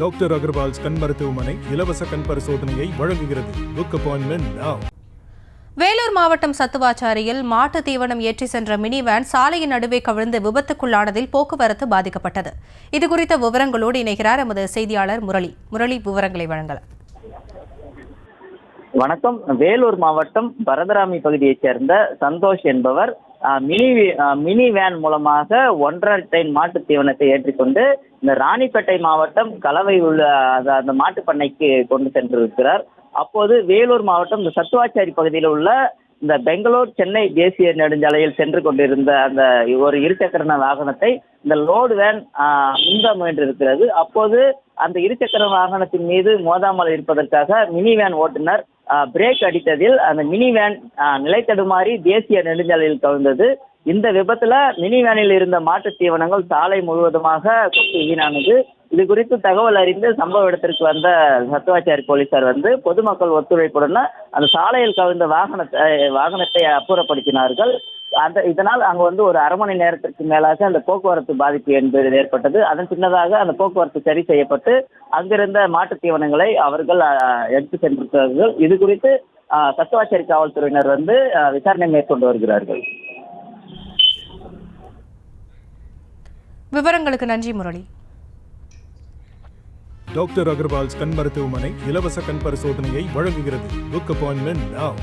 Doctor Agarwal's கண் மருத்துவமனை இலவச கண் பரிசோதனையை வழங்குகிறது. Book appointment now. வேலூர் மாவட்டம் சத்துவாச்சாரியில் மாட்டு தீவனம் ஏற்றி சென்ற மினி வேன் சாலையின் நடுவே கவிழ்ந்து விபத்துக்குள்ளானதில் போக்குவரத்து பாதிக்கப்பட்டது. இதுகுறித்த விவரங்களோடு இணைகிறார் எமது செய்தியாளர் முரளி விவரங்களை வழங்கலாம். வணக்கம். வேலூர் மாவட்டம் பரதராமி பகுதியைச் சேர்ந்த சந்தோஷ் என்பவர் மினி வேன் மூலமாக 1.5 டன் மாட்டு தீவனத்தை ஏற்றிக்கொண்டு இந்த ராணிப்பேட்டை மாவட்டம் கலவை உள்ள அந்த மாட்டு பண்ணைக்கு கொண்டு சென்றிருக்கிறார். அப்போது வேலூர் மாவட்டம் இந்த சத்துவாச்சாரி பகுதியில் உள்ள இந்த பெங்களூர் சென்னை தேசிய நெடுஞ்சாலையில் சென்று கொண்டிருந்த அந்த ஒரு இருசக்கர வாகனத்தை இந்த லோடு வேன் முந்த முயன்றிருக்கிறது. அப்போது அந்த இருசக்கர வாகனத்தின் மீது மோதாமல் இருப்பதற்காக மினி வேன் ஓட்டுநர் பிரேக் அடித்ததில் அந்த மினி வேன் நிலை தடுமாறி தேசிய நெடுஞ்சாலையில் கவிழ்ந்தது. இந்த விபத்துல மினி வேனில் இருந்த மாட்டு தீவனங்கள் சாலை முழுவதுமாக கொட்டி வீணானது. இது குறித்து தகவல் அறிந்து சம்பவ இடத்திற்கு வந்த சத்துவாச்சாரி போலீசார் பொதுமக்கள் ஒத்துழைப்புடன் அந்த சாலையில் கவிழ்ந்த வாகனத்தை அப்புறப்படுத்தினார்கள். இதனால் அங்கு ஒரு அரை மணி நேரத்திற்கு மேலாக அந்த போக்குவரத்து பாதிப்பு என்பது ஏற்பட்டது. அதன் பின்னதாக அந்த போக்குவரத்து சரி செய்யப்பட்டு அங்கிருந்த மாட்டு தீவனங்களை அவர்கள் எடுத்து சென்றிருக்கிறார்கள். இது குறித்து சத்துவாச்சாரி காவல்துறையினர் விசாரணை மேற்கொண்டு வருகிறார்கள். விவரங்களுக்கு நன்றி முரளி. டாக்டர் அகர்வால்ஸ் கண் மருத்துவமனை இலவச கண் பரிசோதனையை வழங்குகிறது. Book appointment now.